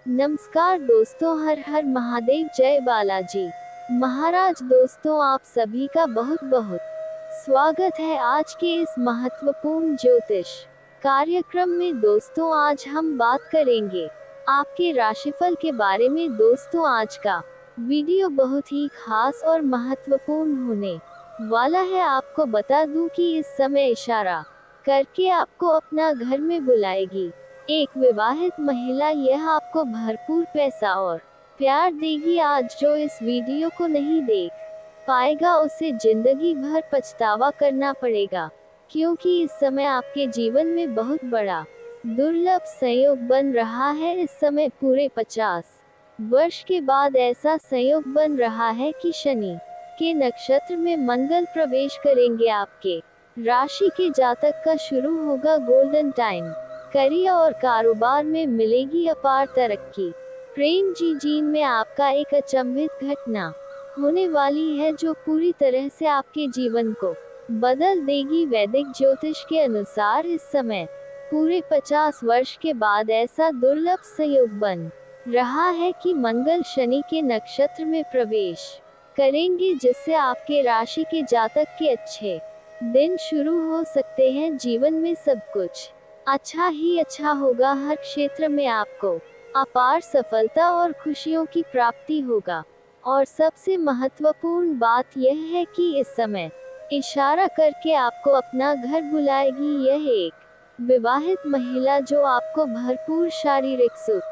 नमस्कार दोस्तों, हर हर महादेव, जय बालाजी महाराज। दोस्तों, आप सभी का बहुत बहुत स्वागत है आज के इस महत्वपूर्ण ज्योतिष कार्यक्रम में। दोस्तों, आज हम बात करेंगे आपके राशिफल के बारे में। दोस्तों, आज का वीडियो बहुत ही खास और महत्वपूर्ण होने वाला है। आपको बता दूं कि इस समय इशारा करके आपको अपना घर में बुलाएगी एक विवाहित महिला। यह आपको भरपूर पैसा और प्यार देगी। आज जो इस वीडियो को नहीं देख पाएगा उसे जिंदगी भर पछतावा करना पड़ेगा, क्योंकि इस समय आपके जीवन में बहुत बड़ा दुर्लभ संयोग बन रहा है। इस समय पूरे 50 वर्ष के बाद ऐसा संयोग बन रहा है कि शनि के नक्षत्र में मंगल प्रवेश करेंगे। आपके राशि के जातक का शुरू होगा गोल्डन टाइम। करियर और कारोबार में मिलेगी अपार तरक्की। प्रेम जीवन में आपका एक अचंभित घटना होने वाली है जो पूरी तरह से आपके जीवन को बदल देगी। वैदिक ज्योतिष के अनुसार इस समय पूरे 50 वर्ष के बाद ऐसा दुर्लभ संयोग बन रहा है कि मंगल शनि के नक्षत्र में प्रवेश करेंगे, जिससे आपके राशि के जातक के अच्छे दिन शुरू हो सकते हैं। जीवन में सब कुछ अच्छा ही अच्छा होगा। हर क्षेत्र में आपको अपार सफलता और खुशियों की प्राप्ति होगा। और सबसे महत्वपूर्ण बात यह है कि इस समय इशारा करके आपको अपना घर बुलाएगी यह एक विवाहित महिला, जो आपको भरपूर शारीरिक सुख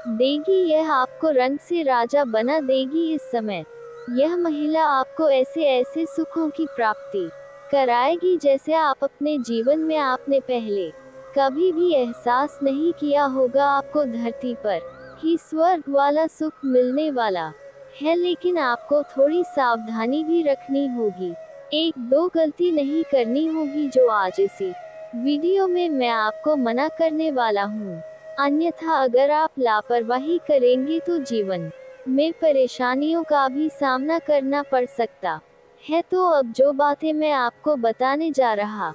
देगी। यह आपको रंग से राजा बना देगी। इस समय यह महिला आपको ऐसे ऐसे सुखों की प्राप्ति कराएगी जैसे आप अपने जीवन में आपने पहले कभी भी एहसास नहीं किया होगा। आपको धरती पर ही स्वर्ग वाला सुख मिलने वाला है, लेकिन आपको थोड़ी सावधानी भी रखनी होगी। एक दो गलती नहीं करनी होगी जो आज इसी वीडियो में मैं आपको मना करने वाला हूँ। अन्यथा अगर आप लापरवाही करेंगे तो जीवन में परेशानियों का भी सामना करना पड़ सकता है। तो अब जो बातें मैं आपको बताने जा रहा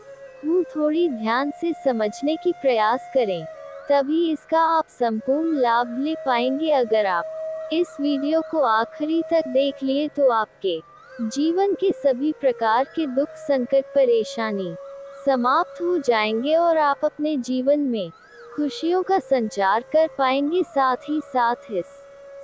हूँ, थोड़ी ध्यान से समझने की प्रयास करें, तभी इसका आप संपूर्ण लाभ ले पाएंगे। अगर आप इस वीडियो को आखिरी तक देख लिए तो आपके जीवन के सभी प्रकार के दुख, संकट, परेशानी समाप्त हो जाएंगे और आप अपने जीवन में खुशियों का संचार कर पाएंगे। साथ ही साथ इस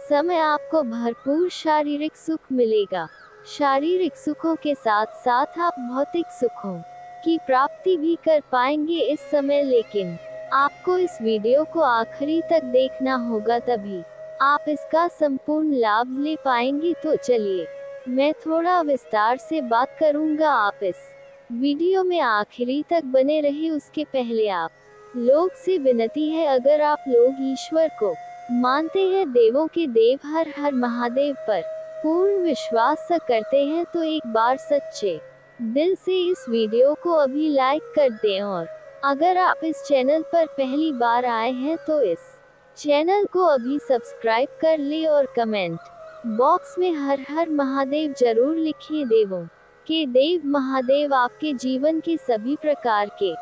समय आपको भरपूर शारीरिक सुख मिलेगा। शारीरिक सुखों के साथ साथ आप भौतिक सुखों की प्राप्ति भी कर पाएंगे इस समय, लेकिन आपको इस वीडियो को आखिरी तक देखना होगा, तभी आप इसका संपूर्ण लाभ ले पाएंगे। तो चलिए मैं थोड़ा विस्तार से बात करूंगा। आप इस वीडियो में आखिरी तक बने रहे। उसके पहले आप लोग से विनती है, अगर आप लोग ईश्वर को मानते हैं, देवों के देव हर हर महादेव पर पूर्ण विश्वास करते हैं, तो एक बार सच्चे दिल से इस वीडियो को अभी लाइक कर दें। और अगर आप इस चैनल पर पहली बार आए हैं तो इस चैनल को अभी सब्सक्राइब कर ले और कमेंट बॉक्स में हर हर महादेव जरूर लिखिए। देवों के देव महादेव आपके जीवन के सभी प्रकार के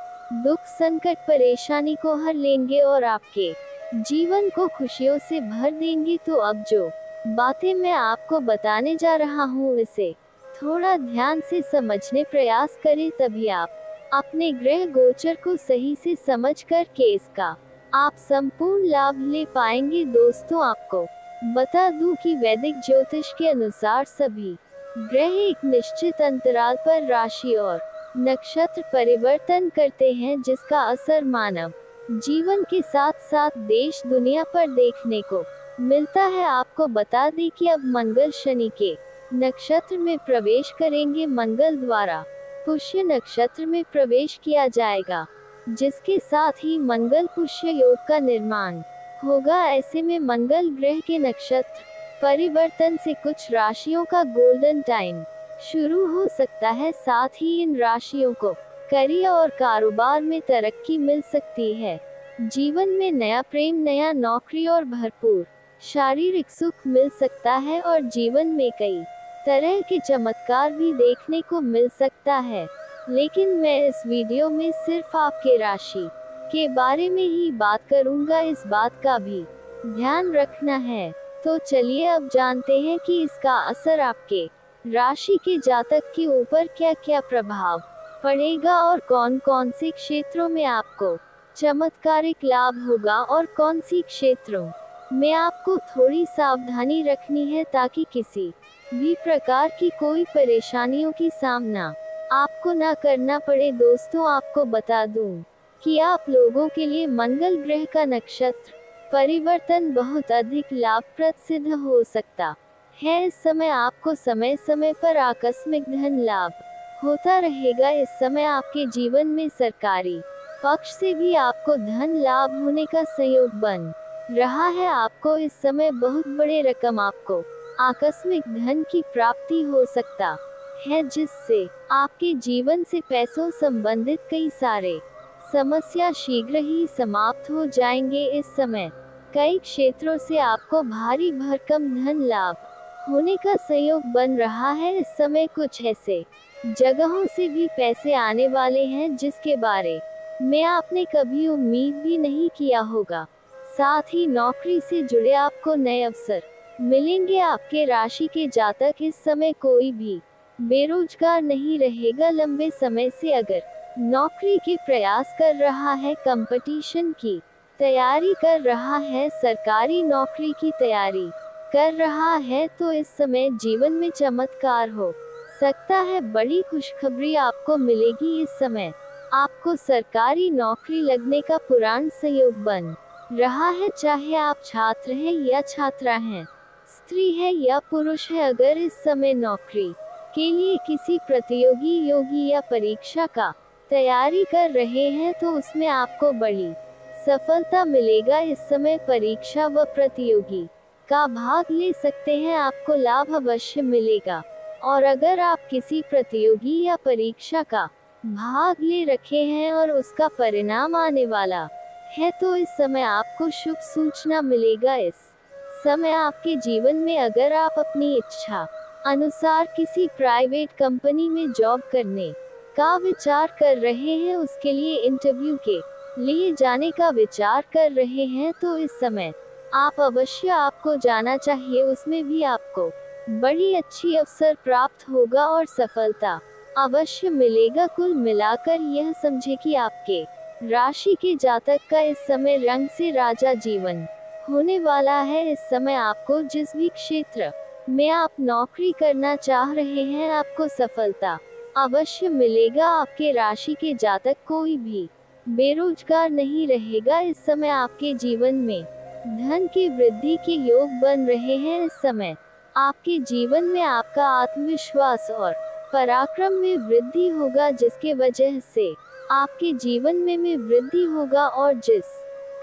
दुख, संकट, परेशानी को हर लेंगे और आपके जीवन को खुशियों से भर देंगे। तो अब जो बातें मैं आपको बताने जा रहा हूँ, इसे थोड़ा ध्यान से समझने प्रयास करें, तभी आप अपने ग्रह गोचर को सही से समझ कर के इसका आप संपूर्ण लाभ ले पाएंगे। दोस्तों, आपको बता दूं कि वैदिक ज्योतिष के अनुसार सभी ग्रह एक निश्चित अंतराल पर राशि और नक्षत्र परिवर्तन करते हैं, जिसका असर मानव जीवन के साथ साथ देश दुनिया पर देखने को मिलता है। आपको बता दें कि अब मंगल शनि के नक्षत्र में प्रवेश करेंगे। मंगल द्वारा पुष्य नक्षत्र में प्रवेश किया जाएगा, जिसके साथ ही मंगल पुष्य योग का निर्माण होगा। ऐसे में मंगल ग्रह के नक्षत्र परिवर्तन से कुछ राशियों का गोल्डन टाइम शुरू हो सकता है। साथ ही इन राशियों को करियर और कारोबार में तरक्की मिल सकती है। जीवन में नया प्रेम, नया नौकरी और भरपूर शारीरिक सुख मिल सकता है और जीवन में कई तरह के चमत्कार भी देखने को मिल सकता है। लेकिन मैं इस वीडियो में सिर्फ आपके राशि के बारे में ही बात करूंगा। इस बात का भी ध्यान रखना है। तो चलिए अब जानते हैं कि इसका असर आपके राशि के जातक के ऊपर क्या क्या प्रभाव पड़ेगा और कौन कौन से क्षेत्रों में आपको चमत्कारिक लाभ होगा और कौन सी क्षेत्रों में आपको थोड़ी सावधानी रखनी है ताकि किसी भी प्रकार की कोई परेशानियों की सामना आपको ना करना पड़े। दोस्तों, आपको बता दूं कि आप लोगों के लिए मंगल ग्रह का नक्षत्र परिवर्तन बहुत अधिक लाभप्रद सिद्ध हो सकता है। इस समय आपको समय समय पर आकस्मिक धन लाभ होता रहेगा। इस समय आपके जीवन में सरकारी पक्ष से भी आपको धन लाभ होने का संयोग बन रहा है। आपको इस समय बहुत बड़े रकम आपको आकस्मिक धन की प्राप्ति हो सकता है, जिससे आपके जीवन से पैसों संबंधित कई सारे समस्या शीघ्र ही समाप्त हो जाएंगे। इस समय कई क्षेत्रों से आपको भारी भरकम धन लाभ होने का संयोग बन रहा है। इस समय कुछ ऐसे जगहों से भी पैसे आने वाले हैं जिसके बारे में आपने कभी उम्मीद भी नहीं किया होगा। साथ ही नौकरी से जुड़े आपको नए अवसर मिलेंगे। आपके राशि के जातक इस समय कोई भी बेरोजगार नहीं रहेगा। लंबे समय से अगर नौकरी के प्रयास कर रहा है, कंपटीशन की तैयारी कर रहा है, सरकारी नौकरी की तैयारी कर रहा है, तो इस समय जीवन में चमत्कार हो सकता है। बड़ी खुशखबरी आपको मिलेगी। इस समय आपको सरकारी नौकरी लगने का पुराण संयोग बन रहा है। चाहे आप छात्र हैं या छात्रा हैं, स्त्री है या पुरुष है, अगर इस समय नौकरी के लिए किसी प्रतियोगी योगी या परीक्षा का तैयारी कर रहे हैं तो उसमें आपको बड़ी सफलता मिलेगा। इस समय परीक्षा व प्रतियोगी का भाग ले सकते हैं, आपको लाभ अवश्य मिलेगा। और अगर आप किसी प्रतियोगी या परीक्षा का भाग ले रखे हैं और उसका परिणाम आने वाला है तो इस समय आपको शुभ सूचना मिलेगा। इस समय आपके जीवन में अगर आप अपनी इच्छा अनुसार किसी प्राइवेट कंपनी में जॉब करने का विचार कर रहे हैं, उसके लिए इंटरव्यू के लिए जाने का विचार कर रहे हैं, तो इस समय आप अवश्य आपको जाना चाहिए। उसमें भी आपको बड़ी अच्छी अवसर प्राप्त होगा और सफलता अवश्य मिलेगा। कुल मिलाकर यह समझे कि आपके राशि के जातक का इस समय रंग से राजा जीवन होने वाला है। इस समय आपको जिस भी क्षेत्र में आप नौकरी करना चाह रहे हैं, आपको सफलता अवश्य मिलेगा। आपके राशि के जातक कोई भी बेरोजगार नहीं रहेगा। इस समय आपके जीवन में धन की वृद्धि के योग बन रहे हैं। इस समय आपके जीवन में आपका आत्मविश्वास और पराक्रम में वृद्धि होगा, जिसके वजह से आपके जीवन में वृद्धि होगा और जिस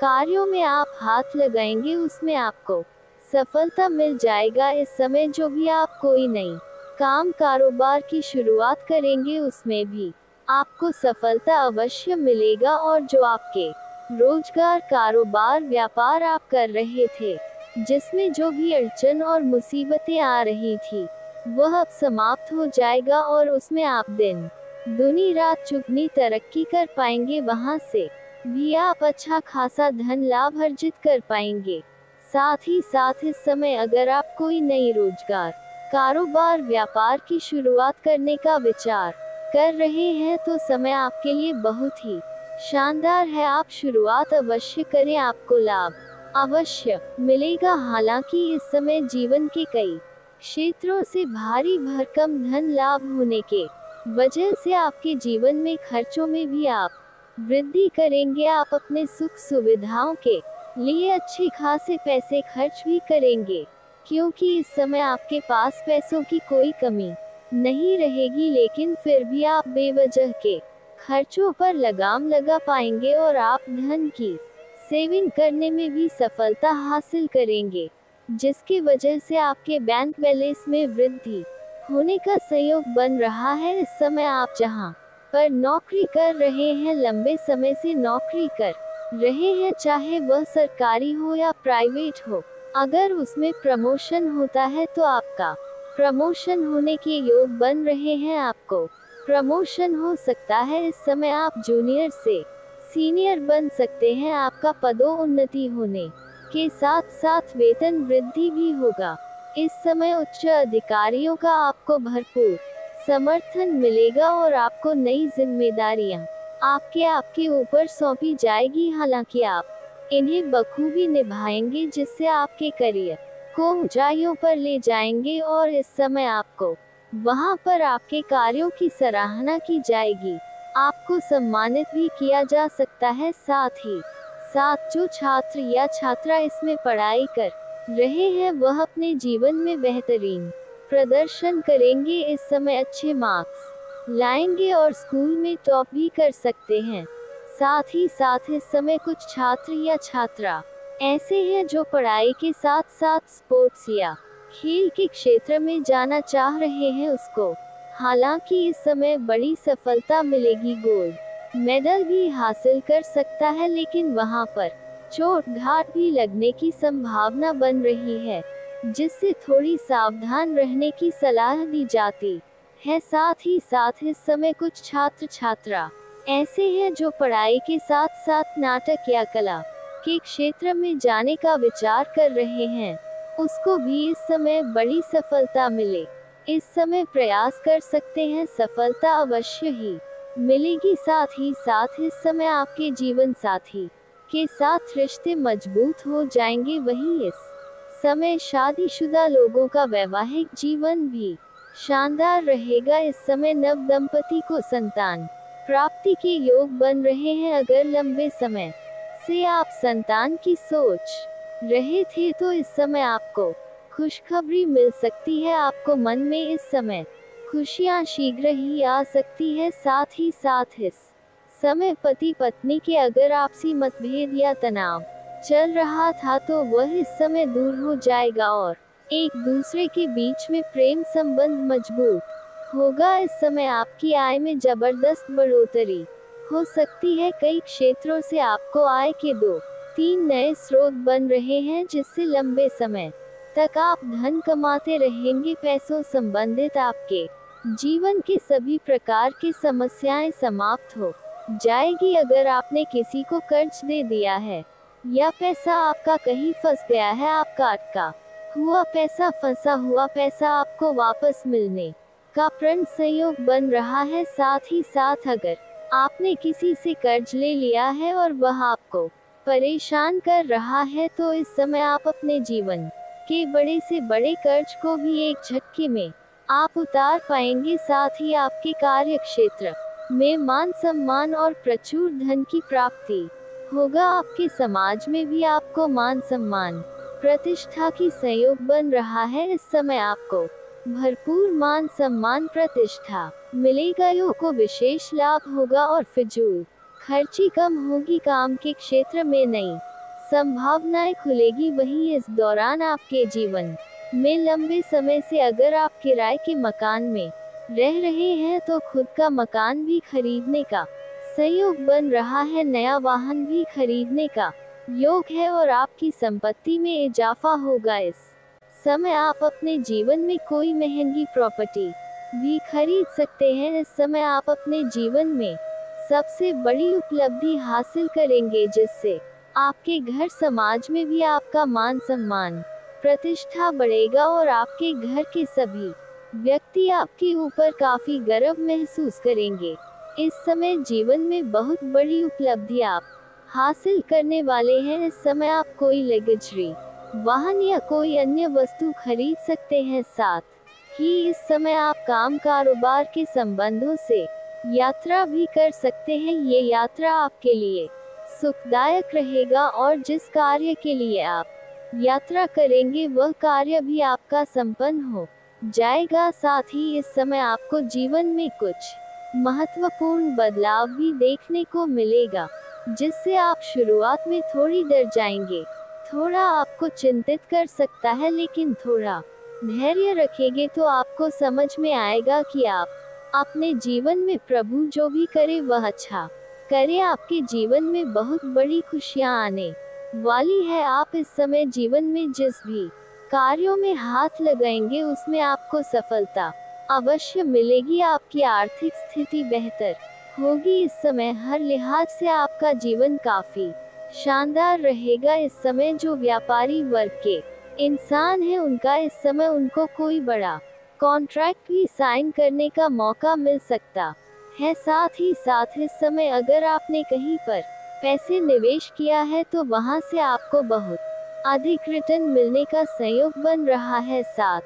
कार्यों में आप हाथ लगाएंगे उसमें आपको सफलता मिल जाएगा। इस समय जो भी आप कोई नई काम कारोबार की शुरुआत करेंगे उसमें भी आपको सफलता अवश्य मिलेगा। और जो आपके रोजगार कारोबार व्यापार आप कर रहे थे, जिसमें जो भी अड़चन और मुसीबतें आ रही थी, वह अब समाप्त हो जाएगा और उसमें आप दिन दुनी रात चुगनी तरक्की कर पाएंगे। वहां से भी आप अच्छा खासा धन लाभ अर्जित कर पाएंगे। साथ ही साथ इस समय अगर आप कोई नई रोजगार कारोबार व्यापार की शुरुआत करने का विचार कर रहे हैं तो समय आपके लिए बहुत ही शानदार है। आप शुरुआत अवश्य करें, आपको लाभ अवश्य मिलेगा। हालांकि इस समय जीवन के कई क्षेत्रों से भारी भरकम धन लाभ होने के वजह से आपके जीवन में खर्चों में भी आप वृद्धि करेंगे। आप अपने सुख सुविधाओं के लिए अच्छे खासे पैसे खर्च भी करेंगे, क्योंकि इस समय आपके पास पैसों की कोई कमी नहीं रहेगी। लेकिन फिर भी आप बेवजह के खर्चों पर लगाम लगा पाएंगे और आप धन की सेविंग करने में भी सफलता हासिल करेंगे, जिसकी वजह से आपके बैंक बैलेंस में वृद्धि होने का संयोग बन रहा है। इस समय आप जहां पर नौकरी कर रहे हैं, लंबे समय से नौकरी कर रहे हैं, चाहे वह सरकारी हो या प्राइवेट हो, अगर उसमें प्रमोशन होता है तो आपका प्रमोशन होने के योग बन रहे हैं। आपको प्रमोशन हो सकता है। इस समय आप जूनियर से सीनियर बन सकते हैं। आपका पदोन्नति होने के साथ साथ वेतन वृद्धि भी होगा। इस समय उच्च अधिकारियों का आपको भरपूर समर्थन मिलेगा और आपको नई जिम्मेदारियां आपके ऊपर सौंपी जाएगी। हालांकि आप इन्हें बखूबी निभाएंगे, जिससे आपके करियर को ऊंचाइयों पर ले जाएंगे और इस समय आपको वहां पर आपके कार्यों की सराहना की जाएगी। आपको सम्मानित भी किया जा सकता है। साथ ही साथ जो छात्र या छात्रा इसमें पढ़ाई कर रहे हैं वह अपने जीवन में बेहतरीन प्रदर्शन करेंगे। इस समय अच्छे मार्क्स लाएंगे और स्कूल में टॉप भी कर सकते हैं। साथ ही साथ इस समय कुछ छात्र या छात्रा ऐसे हैं जो पढ़ाई के साथ साथ स्पोर्ट्स या खेल के क्षेत्र में जाना चाह रहे हैं उसको हालांकि इस समय बड़ी सफलता मिलेगी। गोल्ड मेडल भी हासिल कर सकता है, लेकिन वहां पर चोट घाट भी लगने की संभावना बन रही है, जिससे थोड़ी सावधान रहने की सलाह दी जाती है। साथ ही साथ इस समय कुछ छात्र छात्रा ऐसे हैं जो पढ़ाई के साथ साथ नाटक या कला के क्षेत्र में जाने का विचार कर रहे हैं, उसको भी इस समय बड़ी सफलता मिले। इस समय प्रयास कर सकते हैं, सफलता अवश्य ही मिलेगी। साथ ही साथ इस समय आपके जीवन साथी के साथ रिश्ते मजबूत हो जाएंगे। वहीं इस समय शादीशुदा लोगों का वैवाहिक जीवन भी शानदार रहेगा। इस समय नव दंपति को संतान प्राप्ति के योग बन रहे हैं। अगर लंबे समय से आप संतान की सोच रहे थे तो इस समय आपको खुशखबरी मिल सकती है। आपको मन में इस समय खुशियां शीघ्र ही आ सकती है। साथ ही साथ इस समय पति पत्नी के अगर आपसी मतभेद या तनाव चल रहा था तो वह इस समय दूर हो जाएगा और एक दूसरे के बीच में प्रेम संबंध मजबूत होगा। इस समय आपकी आय में जबरदस्त बढ़ोतरी हो सकती है। कई क्षेत्रों से आपको आय के 2-3 नए स्रोत बन रहे हैं, जिससे लंबे समय तक आप धन कमाते रहेंगे। पैसों संबंधित आपके जीवन के सभी प्रकार की समस्याएं समाप्त हो जाएगी। अगर आपने किसी को कर्ज दे दिया है या पैसा आपका कहीं फंस गया है, आपका अटका हुआ पैसा, फंसा हुआ पैसा आपको वापस मिलने का प्रण संयोग बन रहा है। साथ ही साथ अगर आपने किसी से कर्ज ले लिया है और वह आपको परेशान कर रहा है तो इस समय आप अपने जीवन के बड़े से बड़े कर्ज को भी एक झटके में आप उतार पाएंगे। साथ ही आपके कार्य क्षेत्र में मान सम्मान और प्रचुर धन की प्राप्ति होगा। आपके समाज में भी आपको मान सम्मान प्रतिष्ठा की संयोग बन रहा है। इस समय आपको भरपूर मान सम्मान प्रतिष्ठा मिलेगा। योग को विशेष लाभ होगा और फिजूल खर्ची कम होगी। काम के क्षेत्र में नई संभावनाएं खुलेगी। वहीं इस दौरान आपके जीवन में लंबे समय से अगर आप किराए के मकान में रह रहे हैं तो खुद का मकान भी खरीदने का संयोग बन रहा है। नया वाहन भी खरीदने का योग है और आपकी संपत्ति में इजाफा होगा। इस समय आप अपने जीवन में कोई महंगी प्रॉपर्टी भी खरीद सकते हैं। इस समय आप अपने जीवन में सबसे बड़ी उपलब्धि हासिल करेंगे, जिससे आपके घर समाज में भी आपका मान सम्मान प्रतिष्ठा बढ़ेगा और आपके घर के सभी व्यक्ति आपके ऊपर काफी गर्व महसूस करेंगे। इस समय जीवन में बहुत बड़ी उपलब्धि आप हासिल करने वाले हैं। इस समय आप कोई लग्जरी वाहन या कोई अन्य वस्तु खरीद सकते हैं। साथ ही इस समय आप काम कारोबार के संबंधों से यात्रा भी कर सकते हैं। ये यात्रा आपके लिए सुखदायक रहेगा और जिस कार्य के लिए आप यात्रा करेंगे वह कार्य भी आपका संपन्न हो जाएगा। साथ ही इस समय आपको जीवन में कुछ महत्वपूर्ण बदलाव भी देखने को मिलेगा, जिससे आप शुरुआत में थोड़ी डर जाएंगे, थोड़ा आपको चिंतित कर सकता है, लेकिन थोड़ा धैर्य रखेंगे तो आपको समझ में आएगा कि आप अपने जीवन में प्रभु जो भी करे वह अच्छा करे। आपके जीवन में बहुत बड़ी खुशियां आने वाली है। आप इस समय जीवन में जिस भी कार्यों में हाथ लगाएंगे उसमें आपको सफलता अवश्य मिलेगी। आपकी आर्थिक स्थिति बेहतर होगी। इस समय हर लिहाज से आपका जीवन काफी शानदार रहेगा इस समय। जो व्यापारी वर्ग के इंसान हैं उनका इस समय उनको कोई बड़ा कॉन्ट्रैक्ट भी साइन करने का मौका मिल सकता है। साथ ही साथ इस समय अगर आपने कहीं पर पैसे निवेश किया है तो वहां से आपको बहुत अधिक रिटर्न मिलने का संयोग बन रहा है। साथ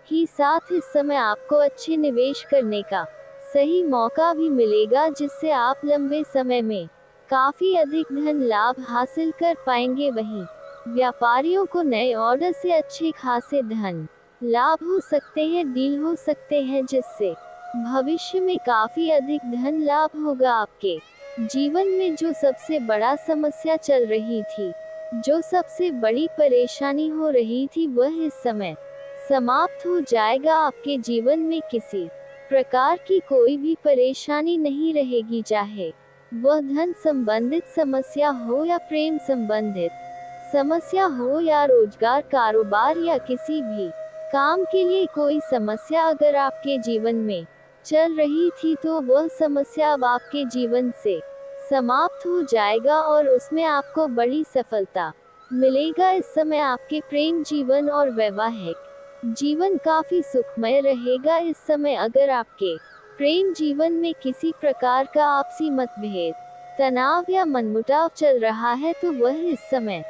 ही साथ इस समय आपको अच्छे निवेश करने का सही मौका भी मिलेगा, जिससे आप लंबे समय में काफी अधिक धन लाभ हासिल कर पाएंगे। वहीं व्यापारियों को नए ऑर्डर से अच्छे खासे धन लाभ हो सकते हैं, डील हो सकते हैं, जिससे भविष्य में काफी अधिक धन लाभ होगा। आपके जीवन में जो सबसे बड़ा समस्या चल रही थी, जो सबसे बड़ी परेशानी हो रही थी, वह इस समय समाप्त हो जाएगा। आपके जीवन में किसी प्रकार की कोई भी परेशानी नहीं रहेगी, चाहे वह धन संबंधित समस्या हो या प्रेम संबंधित समस्या हो या रोजगार, कारोबार या किसी भी काम के लिए कोई समस्या अगर आपके जीवन में चल रही थी तो वह समस्या अब आपके जीवन से समाप्त हो जाएगा और उसमें आपको बड़ी सफलता मिलेगा। इस समय आपके प्रेम जीवन और वैवाहिक जीवन काफी सुखमय रहेगा। इस समय अगर आपके प्रेम जीवन में किसी प्रकार का आपसी मतभेद, तनाव या मनमुटाव चल रहा है तो वह इस समय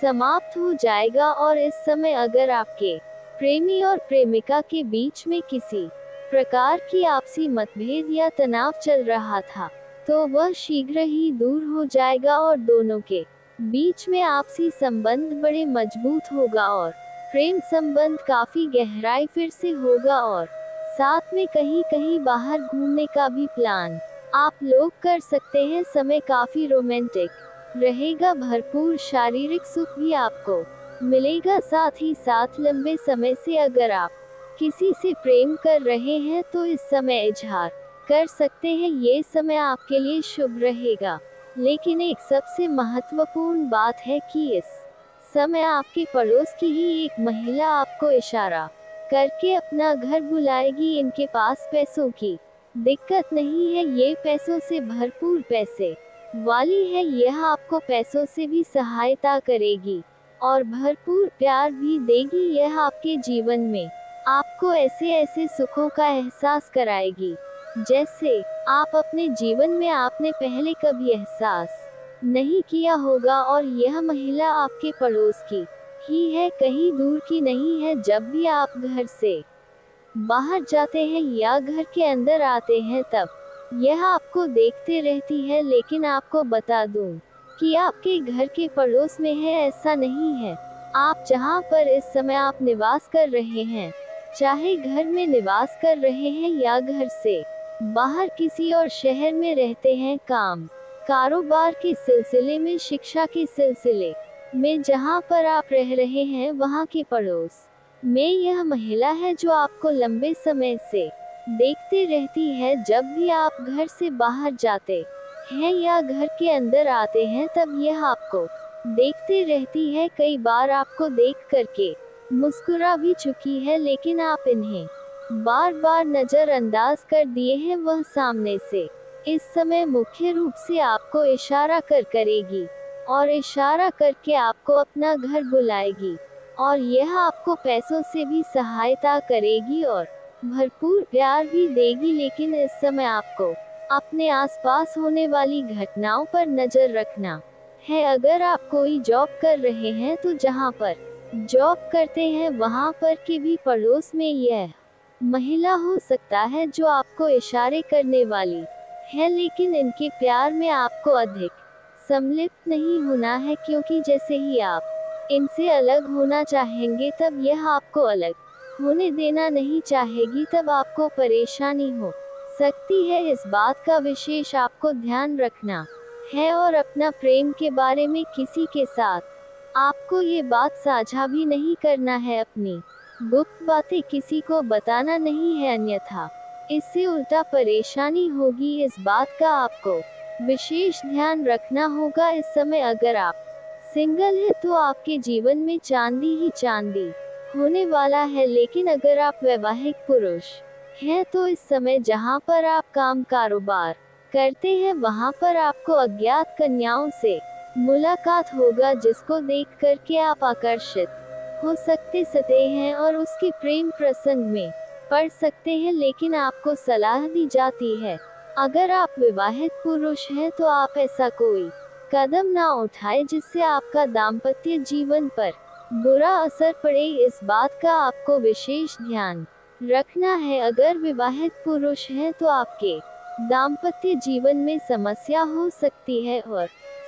समाप्त हो जाएगा। और इस समय अगर आपके प्रेमी और प्रेमिका के बीच में किसी प्रकार की आपसी मतभेद या तनाव चल रहा था तो वह शीघ्र ही दूर हो जाएगा और दोनों के बीच में आपसी संबंध बड़े मजबूत होगा और प्रेम संबंध काफी गहराई फिर से होगा। और साथ में कहीं कहीं बाहर घूमने का भी प्लान आप लोग कर सकते हैं। समय काफी रोमांटिक रहेगा, भरपूर शारीरिक सुख भी आपको मिलेगा। साथ ही साथ लंबे समय से अगर आप किसी से प्रेम कर रहे हैं तो इस समय इजहार कर सकते हैं। ये समय आपके लिए शुभ रहेगा। लेकिन एक सबसे महत्वपूर्ण बात है कि इस समय आपके पड़ोस की ही एक महिला आपको इशारा करके अपना घर बुलाएगी। इनके पास पैसों की दिक्कत नहीं है, ये पैसों से भरपूर पैसे वाली है। यह आपको पैसों से भी सहायता करेगी और भरपूर प्यार भी देगी। यह आपके जीवन में आपको ऐसे ऐसे सुखों का एहसास कराएगी जैसे आप अपने जीवन में आपने पहले कभी एहसास नहीं किया होगा। और यह महिला आपके पड़ोस की ही है, कहीं दूर की नहीं है। जब भी आप घर से बाहर जाते हैं या घर के अंदर आते हैं तब यह आपको देखते रहती है। लेकिन आपको बता दूं कि आपके घर के पड़ोस में है, ऐसा नहीं है। आप जहां पर इस समय आप निवास कर रहे हैं, चाहे घर में निवास कर रहे हैं या घर से बाहर किसी और शहर में रहते हैं, काम कारोबार के सिलसिले में, शिक्षा के सिलसिले में, जहां पर आप रह रहे हैं वहां के पड़ोस में यह महिला है जो आपको लंबे समय से देखते रहती है। जब भी आप घर से बाहर जाते हैं या घर के अंदर आते हैं तब यह आपको देखते रहती है। कई बार आपको देख करके मुस्कुरा भी चुकी है, लेकिन आप इन्हें बार बार नजरअंदाज कर दिए हैं। वह सामने से इस समय मुख्य रूप से आपको इशारा करेगी और इशारा करके आपको अपना घर बुलाएगी और यह आपको पैसों से भी सहायता करेगी और भरपूर प्यार भी देगी। लेकिन इस समय आपको अपने आसपास होने वाली घटनाओं पर नजर रखना है। अगर आप कोई जॉब कर रहे हैं तो जहां पर जॉब करते हैं वहां पर के भी पड़ोस में यह महिला हो सकता है जो आपको इशारे करने वाली है। लेकिन इनके प्यार में आपको अधिक सम्मिलित नहीं होना है, क्योंकि जैसे ही आप इनसे अलग होना चाहेंगे तब यह आपको अलग होने देना नहीं चाहेगी, तब आपको परेशानी हो सकती है। इस बात का विशेष आपको ध्यान रखना है और अपना प्रेम के बारे में किसी के साथ आपको ये बात साझा भी नहीं करना है। अपनी गुप्त बातें किसी को बताना नहीं है, अन्यथा इससे उल्टा परेशानी होगी। इस बात का आपको विशेष ध्यान रखना होगा। इस समय अगर आप सिंगल है तो आपके जीवन में चांदी ही चांदी होने वाला है। लेकिन अगर आप वैवाहिक पुरुष हैं तो इस समय जहां पर आप काम कारोबार करते हैं वहां पर आपको अज्ञात कन्याओं से मुलाकात होगा जिसको देख कर के आप आकर्षित हो सकते हैं और उसके प्रेम प्रसंग में पड़ सकते हैं, लेकिन आपको सलाह दी जाती है अगर आप विवाहित पुरुष हैं तो आप ऐसा कोई कदम ना उठाए जिससे आपका दाम्पत्य जीवन पर बुरा असर पड़े। इस बात का आपको विशेष ध्यान रखना है। अगर विवाहित पुरुष हैं तो आपके दाम्पत्य जीवन में समस्या हो सकती है और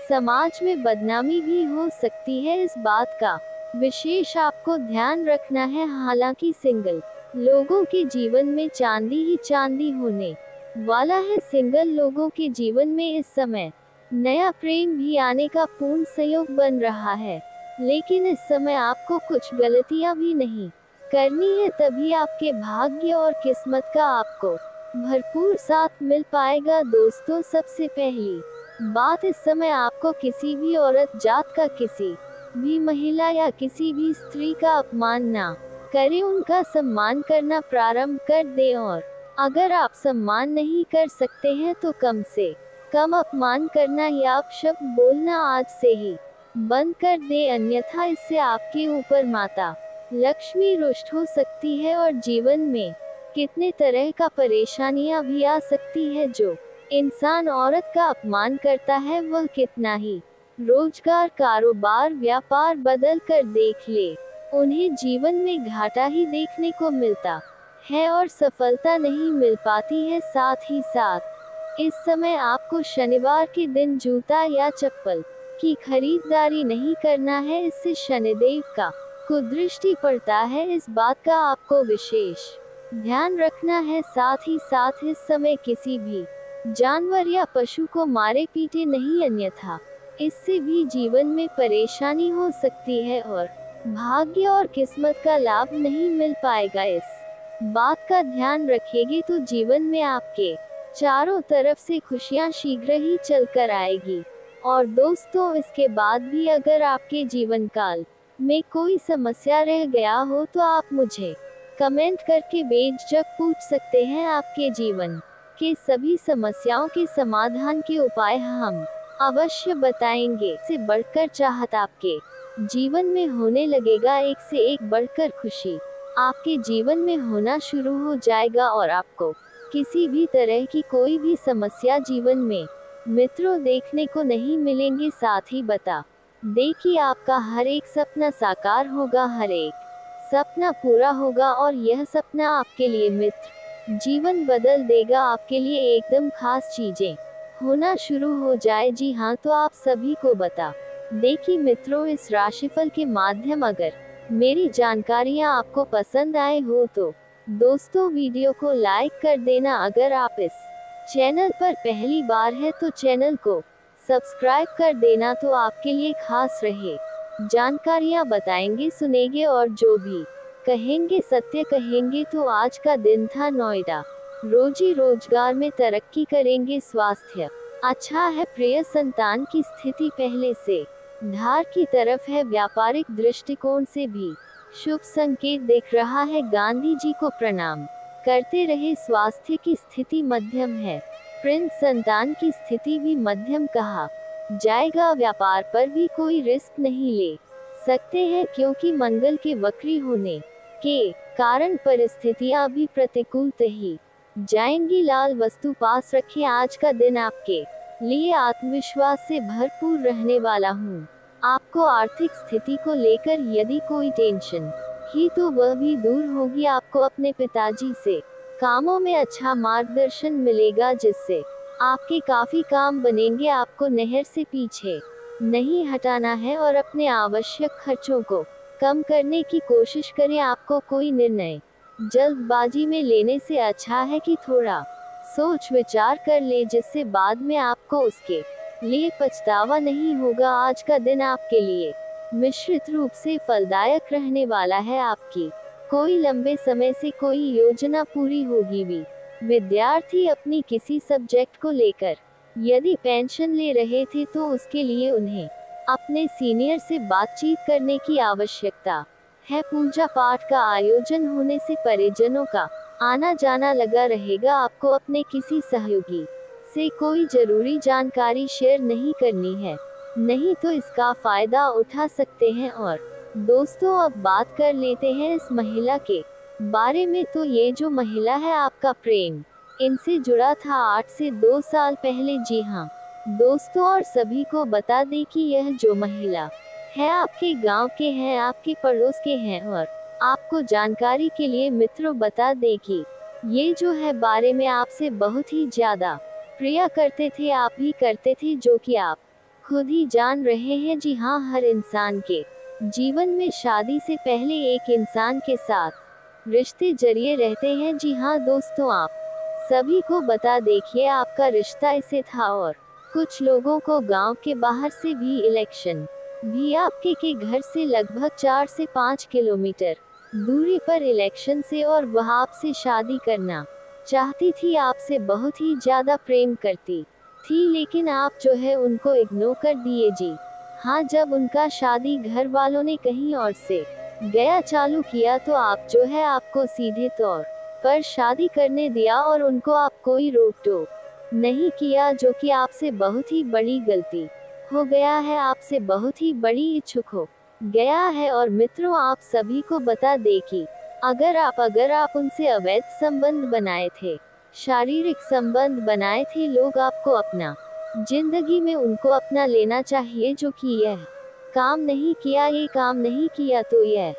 समाज में बदनामी भी हो सकती है, इस बात का विशेष आपको ध्यान रखना है। हालांकि सिंगल लोगों के जीवन में चांदी ही चांदी होने वाला है। सिंगल लोगों के जीवन में इस समय नया प्रेम भी आने का पूर्ण संयोग बन रहा है, लेकिन इस समय आपको कुछ गलतियां भी नहीं करनी है, तभी आपके भाग्य और किस्मत का आपको भरपूर साथ मिल पाएगा। दोस्तों, सबसे पहली बात, इस समय आपको किसी भी औरत जात का किसी भी महिला या किसी भी स्त्री का अपमान ना करें, उनका सम्मान करना प्रारंभ कर दें और अगर आप सम्मान नहीं कर सकते हैं तो कम से कम अपमान करना या अपशब्द बोलना आज से ही बंद कर दें, अन्यथा इससे आपके ऊपर माता लक्ष्मी रुष्ट हो सकती है और जीवन में कितने तरह का परेशानियां भी आ सकती है। जो इंसान औरत का अपमान करता है वह कितना ही रोजगार, कारोबार, व्यापार बदल कर देख ले, उन्हें जीवन में घाटा ही देखने को मिलता है और सफलता नहीं मिल पाती है। साथ ही साथ इस समय आपको शनिवार के दिन जूता या चप्पल की खरीदारी नहीं करना है, इससे शनिदेव का कुदृष्टि पड़ता है, इस बात का आपको विशेष ध्यान रखना है। साथ ही साथ इस समय किसी भी जानवर या पशु को मारे पीटे नहीं, अन्यथा इससे भी जीवन में परेशानी हो सकती है और भाग्य और किस्मत का लाभ नहीं मिल पाएगा। इस बात का ध्यान रखेगी तो जीवन में आपके चारों तरफ से खुशियां शीघ्र ही चलकर आएगी। और दोस्तों, इसके बाद भी अगर आपके जीवन काल में कोई समस्या रह गया हो तो आप मुझे कमेंट करके बेझिझक पूछ सकते हैं। आपके जीवन के सभी समस्याओं के समाधान के उपाय हम अवश्य बताएंगे। से बढ़कर चाहत आपके जीवन में होने लगेगा, एक से एक बढ़कर खुशी आपके जीवन में होना शुरू हो जाएगा और आपको किसी भी तरह की कोई भी समस्या जीवन में मित्रों देखने को नहीं मिलेंगे। साथ ही बता देखिए, आपका हर एक सपना साकार होगा, हर एक सपना पूरा होगा और यह सपना आपके लिए मित्र जीवन बदल देगा। आपके लिए एकदम खास चीजें होना शुरू हो जाए। जी हाँ, तो आप सभी को बता देखिए मित्रों, इस राशिफल के माध्यम अगर मेरी जानकारियाँ आपको पसंद आए हो तो दोस्तों वीडियो को लाइक कर देना। अगर आप इस चैनल पर पहली बार है तो चैनल को सब्सक्राइब कर देना, तो आपके लिए खास रहे जानकारियाँ बताएंगे, सुनेंगे और जो भी कहेंगे सत्य कहेंगे। तो आज का दिन था नोएडा, रोजी रोजगार में तरक्की करेंगे, स्वास्थ्य अच्छा है, प्रिय संतान की स्थिति पहले से धार की तरफ है, व्यापारिक दृष्टिकोण से भी शुभ संकेत दिख रहा है। गांधी जी को प्रणाम करते रहे, स्वास्थ्य की स्थिति मध्यम है, प्रिंस संतान की स्थिति भी मध्यम कहा जाएगा। व्यापार पर भी कोई रिस्क नहीं ले सकते हैं क्योंकि मंगल के वक्री होने के कारण परिस्थितियां भी प्रतिकूल ही जाएंगी। लाल वस्तु पास रखें, आज का दिन आपके लिए आत्मविश्वास से भरपूर रहने वाला हूँ। आपको आर्थिक स्थिति को लेकर यदि कोई टेंशन ही तो वह भी दूर होगी। आपको अपने पिताजी से कामों में अच्छा मार्गदर्शन मिलेगा, जिससे आपके काफी काम बनेंगे। आपको नहर से पीछे नहीं हटाना है और अपने आवश्यक खर्चों को कम करने की कोशिश करें। आपको कोई निर्णय जल्दबाजी में लेने से अच्छा है कि थोड़ा सोच विचार कर ले, जिससे बाद में आपको उसके लिए पछतावा नहीं होगा। आज का दिन आपके लिए मिश्रित रूप से फलदायक रहने वाला है। आपकी कोई लंबे समय से कोई योजना पूरी होगी भी। विद्यार्थी अपनी किसी सब्जेक्ट को लेकर यदि पेंशन ले रहे थे तो उसके लिए उन्हें अपने सीनियर से बातचीत करने की आवश्यकता है। पूजा पाठ का आयोजन होने से परिजनों का आना जाना लगा रहेगा। आपको अपने किसी सहयोगी से कोई जरूरी जानकारी शेयर नहीं करनी है। नहीं तो इसका फायदा उठा सकते हैं। और दोस्तों अब बात कर लेते हैं इस महिला के बारे में। तो ये जो महिला है आपका प्रेम इनसे जुड़ा था 8 से 2 साल पहले। जी हाँ दोस्तों, और सभी को बता दें कि यह जो महिला है आपके गांव के हैं, आपके पड़ोस के हैं। और आपको जानकारी के लिए मित्रों बता दें कि ये जो है बारे में आपसे बहुत ही ज्यादा प्रिय करते थे, आप भी करते थे, जो कि आप खुद ही जान रहे हैं। जी हाँ, हर इंसान के जीवन में शादी से पहले एक इंसान के साथ रिश्ते जरिए रहते हैं। जी हाँ दोस्तों, आप सभी को बता देखिए आपका रिश्ता इसे था। और कुछ लोगों को गांव के बाहर से भी इलेक्शन भी आपके के घर से लगभग 4 से 5 किलोमीटर दूरी पर इलेक्शन से, और वह आपसे शादी करना चाहती थी, आपसे बहुत ही ज्यादा प्रेम करती थी, लेकिन आप जो है उनको इग्नोर कर दिए। जी हाँ, जब उनका शादी घर वालों ने कहीं और से गया चालू किया तो आप जो है आपको सीधे तौर पर शादी करने दिया और उनको आप कोई रोक टोक नहीं किया, जो कि आपसे बहुत ही बड़ी गलती हो गया है, आपसे बहुत ही बड़ी इच्छुक हो गया है। और मित्रों आप सभी को बता दे कि अगर आप उनसे अवैध संबंध बनाए थे, शारीरिक संबंध बनाए थे, लोग आपको अपना जिंदगी में उनको अपना लेना चाहिए, जो कि यह काम नहीं किया, ये काम नहीं किया, तो यह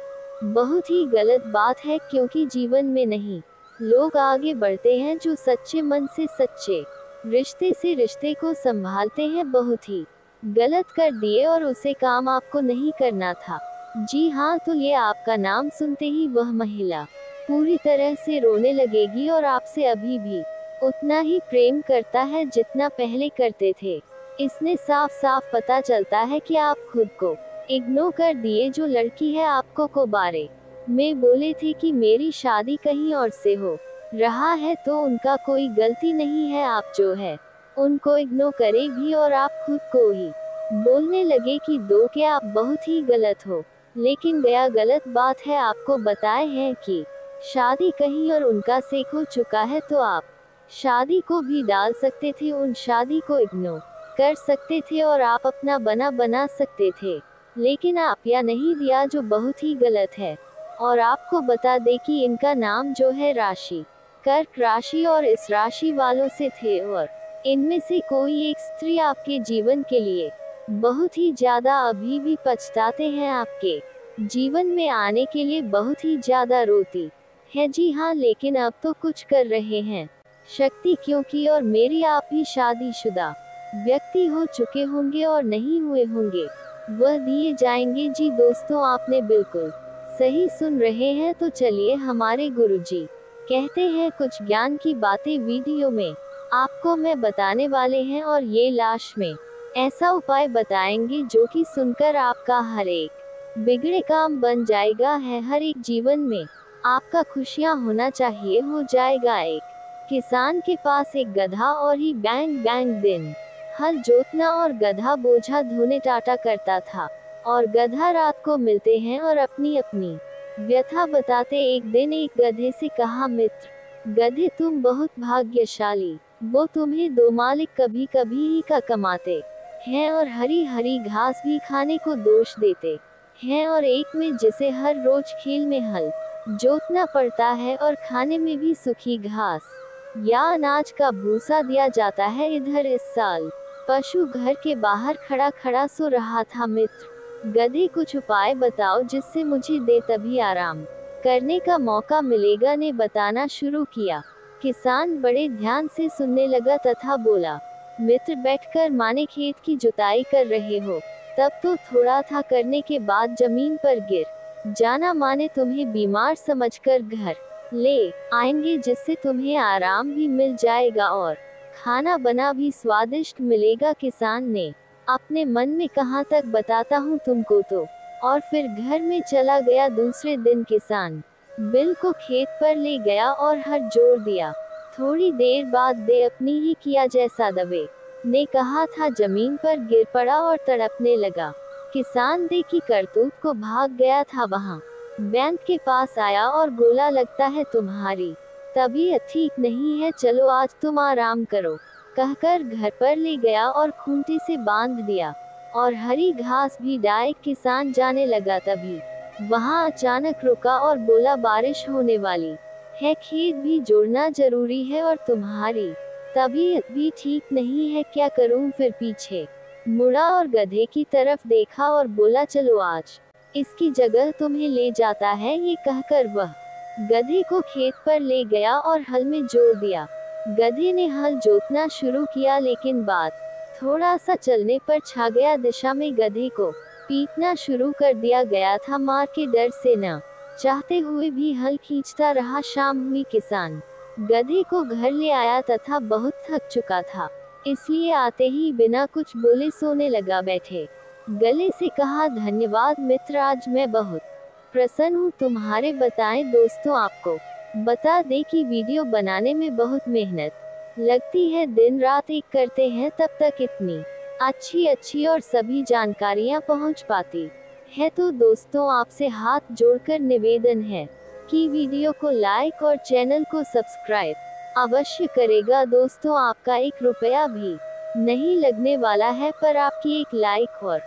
बहुत ही गलत बात है। क्योंकि जीवन में नहीं लोग आगे बढ़ते हैं जो सच्चे मन से सच्चे रिश्ते से रिश्ते को संभालते हैं। बहुत ही गलत कर दिए और उसे काम आपको नहीं करना था। जी हाँ, तो ये आपका नाम सुनते ही वह महिला पूरी तरह से रोने लगेगी और आपसे अभी भी उतना ही प्रेम करता है जितना पहले करते थे। इसने साफ साफ पता चलता है कि आप खुद को इग्नोर कर दिए। जो लड़की है आपको को बारे में बोले थे कि मेरी शादी कहीं और से हो रहा है, तो उनका कोई गलती नहीं है, आप जो है उनको इग्नोर करे भी और आप खुद को ही बोलने लगे कि दो के आप बहुत ही गलत हो। लेकिन गया गलत बात है, आपको बताए हैं कि शादी कहीं और उनका सेक हो चुका है, तो आप शादी को भी डाल सकते थे, उन शादी को इग्नोर कर सकते थे और आप अपना बना सकते थे, लेकिन आप या नहीं दिया, जो बहुत ही गलत है। और आपको बता दे कि इनका नाम जो है राशि कर्क राशि और इस राशि वालों से थे, और इनमें से कोई एक स्त्री आपके जीवन के लिए बहुत ही ज्यादा अभी भी पछताते हैं, आपके जीवन में आने के लिए बहुत ही ज्यादा रोती है। जी हाँ, लेकिन अब तो कुछ कर रहे हैं शक्ति, क्योंकि और मेरी आप ही शादीशुदा व्यक्ति हो चुके होंगे और नहीं हुए होंगे, वह दिए जाएंगे। जी दोस्तों, आपने बिल्कुल सही सुन रहे हैं। तो चलिए, हमारे गुरुजी कहते हैं कुछ ज्ञान की बातें वीडियो में आपको मैं बताने वाले हैं, और ये लाश में ऐसा उपाय बताएंगे जो कि सुनकर आपका हर एक बिगड़े काम बन जाएगा है। हर एक जीवन में आपका खुशियां होना चाहिए, हो जाएगा। एक किसान के पास एक गधा और ही बैंग बैंग दिन हल जोतना, और गधा बोझा ढोने टाटा करता था, और गधा रात को मिलते हैं और अपनी अपनी व्यथा बताते। एक दिन एक गधे से कहा, मित्र गधे तुम बहुत भाग्यशाली, वो तुम्हें दो मालिक कभी कभी ही का कमाते हैं और हरी हरी घास भी खाने को दोष देते हैं, और एक में जिसे हर रोज खेल में हल जोतना पड़ता है और खाने में भी सूखी घास या अनाज का भूसा दिया जाता है। इधर इस साल पशु घर के बाहर खड़ा खड़ा सो रहा था। मित्र गधे कुछ उपाय बताओ जिससे मुझे दे तभी आराम करने का मौका मिलेगा, ने बताना शुरू किया। किसान बड़े ध्यान से सुनने लगा तथा बोला, मित्र बैठकर माने खेत की जुताई कर रहे हो, तब तो थोड़ा था, करने के बाद जमीन पर गिर जाना, माने तुम्हें बीमार समझकर घर ले आएंगे, जिससे तुम्हें आराम भी मिल जाएगा और खाना बना भी स्वादिष्ट मिलेगा। किसान ने अपने मन में कहा, तक बताता हूँ तुमको तो, और फिर घर में चला गया। दूसरे दिन किसान बिल को खेत पर ले गया और हर जोड़ दिया। थोड़ी देर बाद दे अपनी ही किया जैसा दवे ने कहा था, जमीन पर गिर पड़ा और तड़पने लगा। किसान दे की करतूत को भाग गया था। वहाँ बैंक के पास आया और बोला, लगता है तुम्हारी तबीयत ठीक नहीं है, चलो आज तुम आराम करो, कहकर घर पर ले गया और खूंटी से बांध दिया। और हरी घास भी डाय किसान जाने लगा। तभी वहां अचानक रुका और बोला, बारिश होने वाली है, खेत भी जोड़ना जरूरी है और तुम्हारी तबीयत भी ठीक नहीं है, क्या करूं फिर। पीछे मुड़ा और गधे की तरफ देखा और बोला, चलो आज इसकी जगह तुम्हें ले जाता है। ये कहकर वह गधे को खेत पर ले गया और हल में जोत दिया। गधे ने हल जोतना शुरू किया, लेकिन बात थोड़ा सा चलने पर छा गया दिशा में। गधे को पीटना शुरू कर दिया गया था, मार के डर से न चाहते हुए भी हल खींचता रहा। शाम हुई, किसान गधे को घर ले आया तथा बहुत थक चुका था, इसलिए आते ही बिना कुछ बोले सोने लगा। बैठे गले से कहा, धन्यवाद मित्र, आज मैं बहुत प्रसन्न हूँ तुम्हारे। बताएं दोस्तों, आपको बता दें कि वीडियो बनाने में बहुत मेहनत लगती है, दिन रात एक करते हैं, तब तक इतनी अच्छी और सभी जानकारियाँ पहुँच पाती है। तो दोस्तों, आपसे हाथ जोड़कर निवेदन है कि वीडियो को लाइक और चैनल को सब्सक्राइब अवश्य करेगा। दोस्तों, आपका 1 रुपया भी नहीं लगने वाला है, पर आपकी एक लाइक और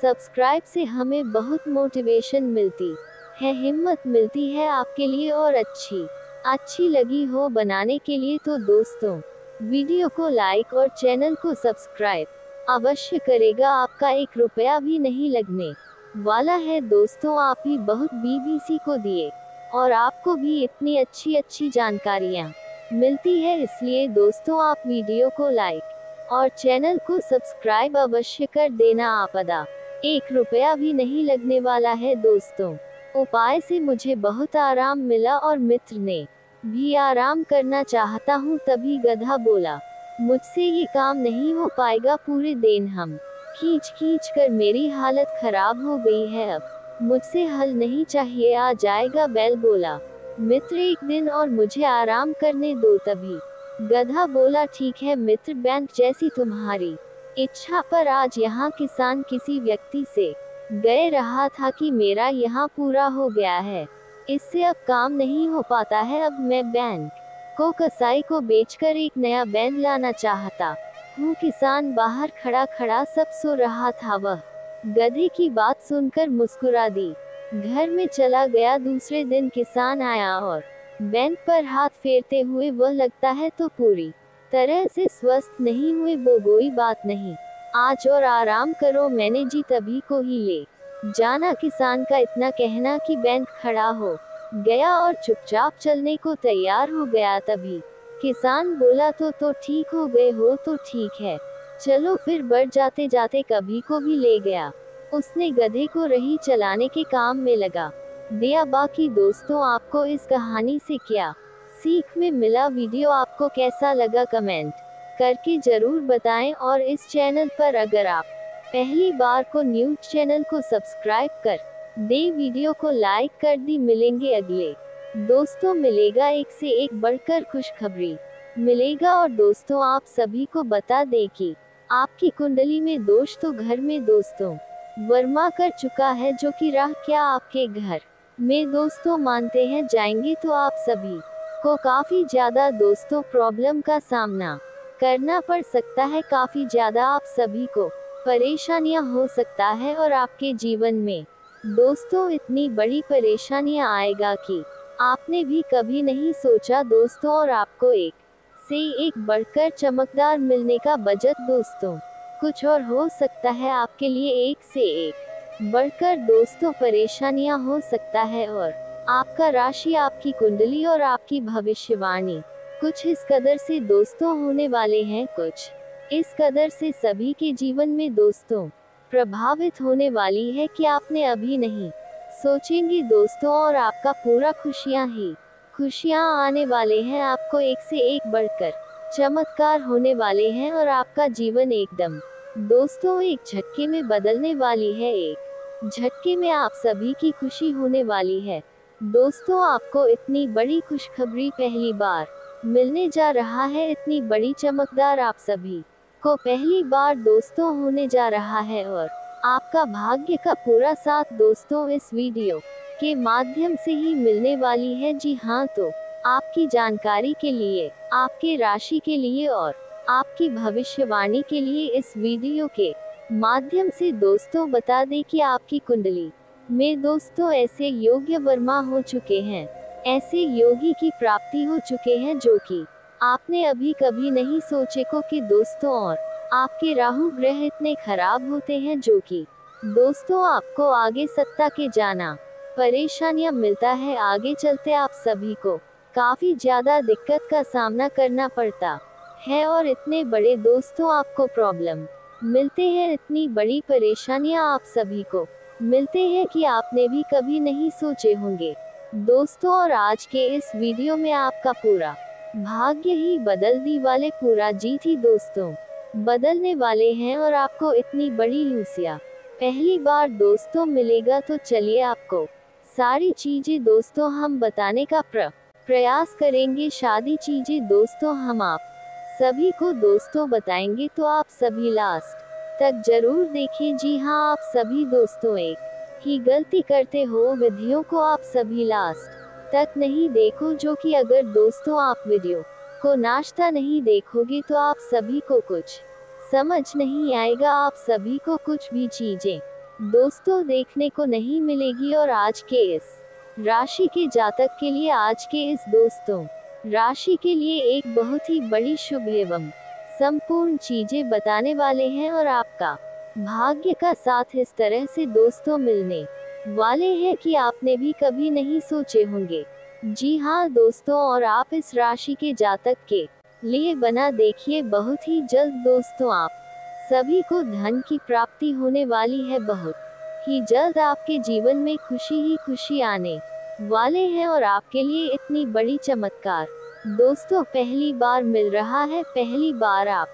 सब्सक्राइब से हमें बहुत मोटिवेशन मिलती है, हिम्मत मिलती है आपके लिए और अच्छी लगी हो बनाने के लिए। तो दोस्तों, वीडियो को लाइक और चैनल को सब्सक्राइब अवश्य करेगा, आपका 1 रुपया भी नहीं लगने वाला है। दोस्तों, आप ही बहुत बीबीसी को दिए और आपको भी इतनी अच्छी जानकारियाँ मिलती है, इसलिए दोस्तों आप वीडियो को लाइक और चैनल को सब्सक्राइब अवश्य कर देना। आपदा 1 रुपया भी नहीं लगने वाला है। दोस्तों, उपाय से मुझे बहुत आराम मिला और मित्र ने भी आराम करना चाहता हूँ। तभी गधा बोला, मुझसे ये काम नहीं हो पाएगा, पूरे दिन हम खींच कर मेरी हालत खराब हो गई है, अब मुझसे हल नहीं चाहिए, आ जाएगा बैल। बोला, मित्र 1 दिन और मुझे आराम करने दो। तभी गधा बोला, ठीक है मित्र, बैंक जैसी तुम्हारी इच्छा। पर आज यहाँ किसान किसी व्यक्ति से गए रहा था कि मेरा यहाँ पूरा हो गया है, इससे अब काम नहीं हो पाता है, अब मैं बैंक को कसाई को बेचकर एक नया बैंड लाना चाहता हूँ। किसान बाहर खड़ा सब सो रहा था, वह गधे की बात सुनकर मुस्कुरा दी, घर में चला गया। दूसरे दिन किसान आया और बैंड पर हाथ फेरते हुए, वह लगता है तो पूरी तरह से स्वस्थ नहीं हुए, वो कोई बात नहीं, आज और आराम करो, मैंने जी तभी को ही ले जाना। किसान का इतना कहना कि बैंड खड़ा हो गया और चुपचाप चलने को तैयार हो गया। तभी किसान बोला, तो ठीक हो गए हो तो ठीक है, चलो फिर। बढ़ जाते जाते कभी को भी ले गया, उसने गधे को रही चलाने के काम में लगा दिया। बाकी दोस्तों, आपको इस कहानी से क्या सीख में मिला, वीडियो आपको कैसा लगा, कमेंट करके जरूर बताएं। और इस चैनल पर अगर आप पहली बार को न्यूज चैनल को सब्सक्राइब कर दे, वीडियो को लाइक कर दी। मिलेंगे अगले दोस्तों, मिलेगा एक से एक बढ़कर खुशखबरी मिलेगा। और दोस्तों, आप सभी को बता दें कि आपकी कुंडली में दोष तो घर में दोस्तों वर्मा कर चुका है, जो कि राह क्या आपके घर में दोस्तों मानते हैं जाएंगे, तो आप सभी को काफी ज्यादा दोस्तों प्रॉब्लम का सामना करना पड़ सकता है, काफी ज्यादा आप सभी को परेशानियां हो सकता है। और आपके जीवन में दोस्तों इतनी बड़ी परेशानियां आएगा कि आपने भी कभी नहीं सोचा दोस्तों, और आपको एक से एक बढ़कर चमकदार मिलने का बजट दोस्तों कुछ और हो सकता है, आपके लिए एक से एक बढ़कर दोस्तों परेशानियां हो सकता है। और आपका राशि, आपकी कुंडली और आपकी भविष्यवाणी कुछ इस कदर से दोस्तों होने वाले हैं, कुछ इस कदर से सभी के जीवन में दोस्तों प्रभावित होने वाली है कि आपने अभी नहीं सोचेंगे दोस्तों। और आपका पूरा खुशियां आने वाले हैं, आपको एक से एक बढ़कर चमत्कार होने वाले हैं, और आपका जीवन एकदम दोस्तों एक झटके में बदलने वाली है, एक झटके में आप सभी की खुशी होने वाली है। दोस्तों, आपको इतनी बड़ी खुशखबरी पहली बार मिलने जा रहा है, इतनी बड़ी चमकदार आप सभी को पहली बार दोस्तों होने जा रहा है, और आपका भाग्य का पूरा साथ दोस्तों इस वीडियो के माध्यम से ही मिलने वाली है। जी हाँ, तो आपकी जानकारी के लिए, आपके राशि के लिए और आपकी भविष्यवाणी के लिए इस वीडियो के माध्यम से दोस्तों बता दें कि आपकी कुंडली में दोस्तों ऐसे योग्य वर्मा हो चुके हैं, ऐसे योगी की प्राप्ति हो चुके हैं जो कि आपने अभी कभी नहीं सोचे को कि दोस्तों, और आपके राहु ग्रह इतने खराब होते हैं जो कि दोस्तों आपको आगे सत्ता के जाना परेशानियां मिलता है। आगे चलते आप सभी को काफी ज्यादा दिक्कत का सामना करना पड़ता है और इतने बड़े दोस्तों आपको प्रॉब्लम मिलते हैं, इतनी बड़ी परेशानियां आप सभी को मिलते हैं कि आपने भी कभी नहीं सोचे होंगे दोस्तों। और आज के इस वीडियो में आपका पूरा भाग्य ही बदल दी वाले पूरा जीत ही दोस्तों बदलने वाले हैं और आपको इतनी बड़ी लूसिया पहली बार दोस्तों मिलेगा। तो चलिए आपको सारी चीजें दोस्तों हम बताने का प्रयास करेंगे। शादी चीजें दोस्तों हम आप सभी को दोस्तों बताएंगे, तो आप सभी लास्ट तक जरूर देखें। जी हाँ, आप सभी दोस्तों एक ही गलती करते हो, विडियो को आप सभी लास्ट तक नहीं देखो, जो कि अगर दोस्तों आप वीडियो को नाश्ता नहीं देखोगे तो आप सभी को कुछ समझ नहीं आएगा, आप सभी को कुछ भी चीजें दोस्तों देखने को नहीं मिलेगी। और आज के इस राशि के जातक के लिए, आज के इस दोस्तों राशि के लिए एक बहुत ही बड़ी शुभ एवं संपूर्ण चीजें बताने वाले हैं और आपका भाग्य का साथ इस तरह से दोस्तों मिलने वाले हैं कि आपने भी कभी नहीं सोचे होंगे। जी हाँ दोस्तों, और आप इस राशि के जातक के लिए बना देखिए बहुत ही जल्द दोस्तों आप सभी को धन की प्राप्ति होने वाली है। बहुत ही जल्द आपके जीवन में खुशी ही खुशी आने वाले हैं और आपके लिए इतनी बड़ी चमत्कार दोस्तों पहली बार मिल रहा है, पहली बार आप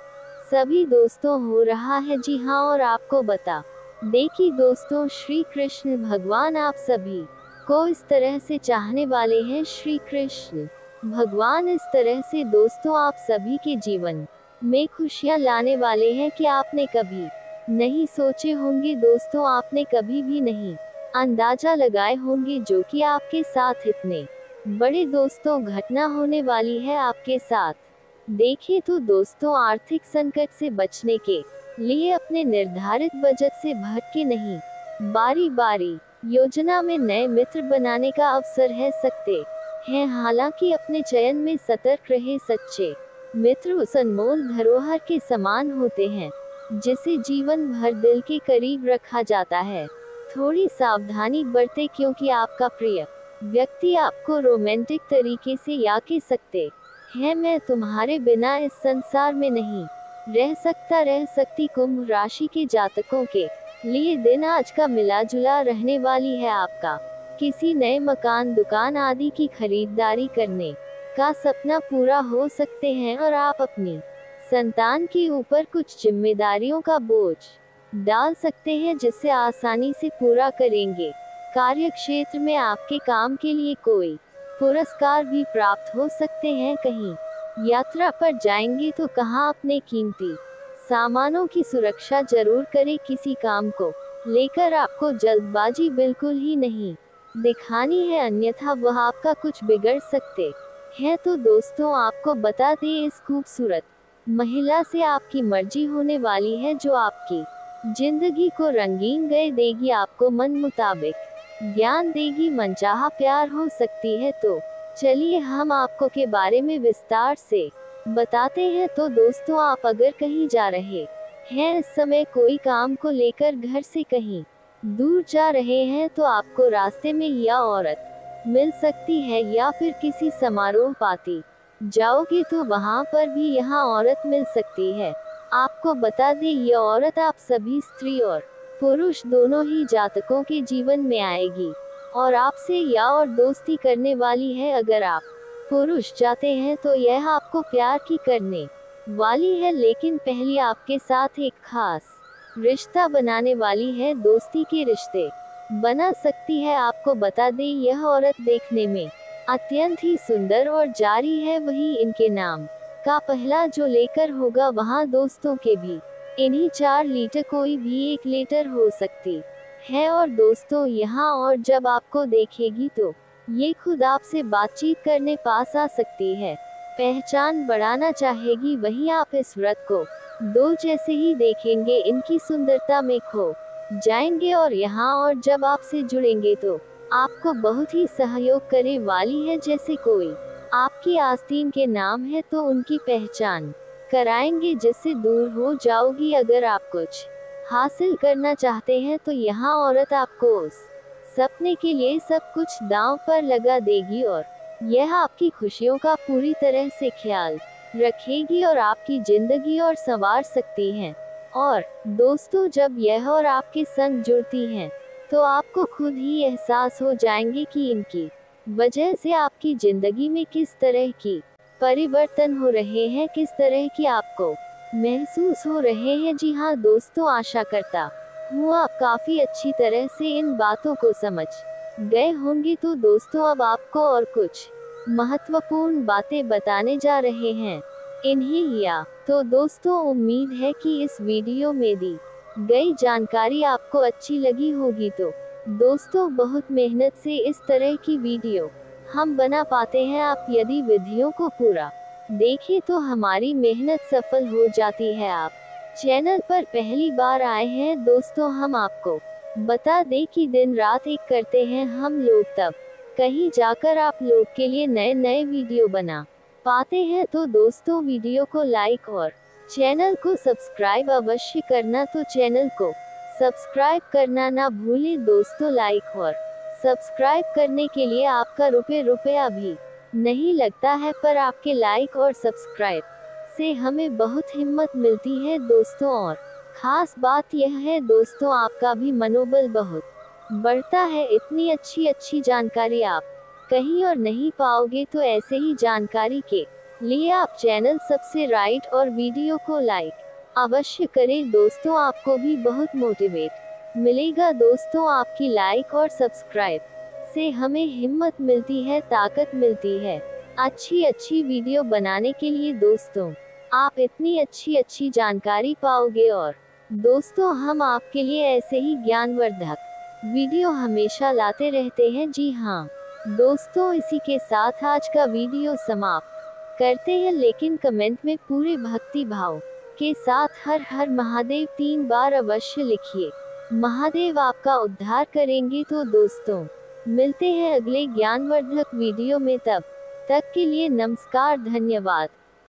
सभी दोस्तों हो रहा है। जी हाँ, और आपको बता देखिए दोस्तों, श्री कृष्ण भगवान आप सभी को इस तरह से चाहने वाले हैं। श्री कृष्ण भगवान इस तरह से दोस्तों आप सभी के जीवन में खुशियां लाने वाले हैं कि आपने कभी नहीं सोचे होंगे दोस्तों, आपने कभी भी नहीं अंदाजा लगाए होंगे जो कि आपके साथ इतने बड़े दोस्तों घटना होने वाली है आपके साथ। देखिए तो दोस्तों, आर्थिक संकट से बचने के लिए अपने निर्धारित बजट से भटके नहीं, बारी बारी योजना में नए मित्र बनाने का अवसर है सकते हैं। हालांकि अपने चयन में सतर्क रहे, सच्चे मित्र उस अनमोल धरोहर के समान होते हैं जिसे जीवन भर दिल के करीब रखा जाता है। थोड़ी सावधानी बरते क्योंकि आपका प्रिय व्यक्ति आपको रोमांटिक तरीके से या कह सकते हैं मैं तुम्हारे बिना इस संसार में नहीं रह सकती। कुंभ राशि के जातकों के लिए दिन आज का मिला जुला रहने वाली है। आपका किसी नए मकान, दुकान आदि की खरीदारी करने का सपना पूरा हो सकते हैं और आप अपनी संतान के ऊपर कुछ जिम्मेदारियों का बोझ डाल सकते हैं जिससे आसानी से पूरा करेंगे। कार्य क्षेत्र में आपके काम के लिए कोई पुरस्कार भी प्राप्त हो सकते हैं। कहीं यात्रा पर जाएंगे तो कहां अपने कीमती सामानों की सुरक्षा जरूर करें। किसी काम को लेकर आपको जल्दबाजी बिल्कुल ही नहीं दिखानी है, अन्यथा वह आपका कुछ बिगड़ सकते हैं। तो दोस्तों आपको बता दें, इस खूबसूरत महिला से आपकी मर्जी होने वाली है जो आपकी जिंदगी को रंगीन गए देगी, आपको मन मुताबिक ज्ञान देगी, मनचाहा प्यार हो सकती है। तो चलिए हम आपको के बारे में विस्तार से बताते हैं। तो दोस्तों, आप अगर कहीं जा रहे हैं, इस समय कोई काम को लेकर घर से कहीं दूर जा रहे हैं, तो आपको रास्ते में यह औरत मिल सकती है, या फिर किसी समारोह पार्टी जाओगे तो वहां पर भी यहाँ औरत मिल सकती है। आपको बता दें, ये औरत आप सभी स्त्री और पुरुष दोनों ही जातकों के जीवन में आएगी और आपसे या और दोस्ती करने वाली है। अगर आप पुरुष जाते हैं तो यह आपको प्यार की करने वाली है, लेकिन पहले आपके साथ एक खास रिश्ता बनाने वाली है, दोस्ती के रिश्ते बना सकती है। आपको बता दें, यह औरत देखने में अत्यंत ही सुंदर और जारी है, वही इनके नाम का पहला जो लेकर होगा वहाँ दोस्तों के भी इन्हीं 4 लीटर कोई भी 1 लीटर हो सकती है। और दोस्तों यहाँ और जब आपको देखेगी तो ये खुद आपसे बातचीत करने पास आ सकती है, पहचान बढ़ाना चाहेगी। वहीं आप इस व्रत को दो जैसे ही देखेंगे इनकी सुंदरता में खो जाएंगे और यहाँ और जब आपसे जुड़ेंगे तो आपको बहुत ही सहयोग करे वाली है, जैसे कोई आपकी आस्तीन के नाम है तो उनकी पहचान कराएंगे जिससे दूर हो जाओगी। अगर आप कुछ हासिल करना चाहते हैं तो यहाँ औरत आपको उस सपने के लिए सब कुछ दांव पर लगा देगी और यह आपकी खुशियों का पूरी तरह से ख्याल रखेगी और आपकी जिंदगी और संवार सकती है। और दोस्तों, जब यह और आपके संग जुड़ती हैं तो आपको खुद ही एहसास हो जाएंगे कि इनकी वजह से आपकी जिंदगी में किस तरह की परिवर्तन हो रहे हैं, किस तरह की आपको महसूस हो रहे हैं। जी हाँ दोस्तों, आशा करता हूँ आप काफी अच्छी तरह से इन बातों को समझ गए होंगे। तो दोस्तों, अब आपको और कुछ महत्वपूर्ण बातें बताने जा रहे हैं इन्हीं या तो दोस्तों, उम्मीद है कि इस वीडियो में दी गई जानकारी आपको अच्छी लगी होगी। तो दोस्तों, बहुत मेहनत से इस तरह की वीडियो हम बना पाते हैं। आप यदि वीडियो को पूरा देखें तो हमारी मेहनत सफल हो जाती है। आप चैनल पर पहली बार आए हैं दोस्तों, हम आपको बता दें कि दिन रात एक करते हैं हम लोग, तब कहीं जाकर आप लोग के लिए नए नए वीडियो बना पाते हैं। तो दोस्तों, वीडियो को लाइक और चैनल को सब्सक्राइब अवश्य करना। तो चैनल को सब्सक्राइब करना ना भूलें दोस्तों। लाइक और सब्सक्राइब करने के लिए आपका रुपया भी नहीं लगता है, पर आपके लाइक और सब्सक्राइब से हमें बहुत हिम्मत मिलती है दोस्तों। और खास बात यह है दोस्तों, आपका भी मनोबल बहुत बढ़ता है। इतनी अच्छी जानकारी आप कहीं और नहीं पाओगे। तो ऐसे ही जानकारी के लिए आप चैनल सबसे राइट और वीडियो को लाइक अवश्य करें दोस्तों। आपको भी बहुत मोटिवेट मिलेगा दोस्तों। आपकी लाइक और सब्सक्राइब से हमें हिम्मत मिलती है, ताकत मिलती है अच्छी वीडियो बनाने के लिए दोस्तों। आप इतनी अच्छी जानकारी पाओगे और दोस्तों, हम आपके लिए ऐसे ही ज्ञानवर्धक वीडियो हमेशा लाते रहते हैं। जी हाँ दोस्तों, इसी के साथ आज का वीडियो समाप्त करते हैं, लेकिन कमेंट में पूरे भक्ति भाव के साथ हर हर महादेव 3 बार अवश्य लिखिए। महादेव आपका उद्धार करेंगे। तो दोस्तों, मिलते हैं अगले ज्ञानवर्धक वीडियो में, तब तक के लिए नमस्कार, धन्यवाद।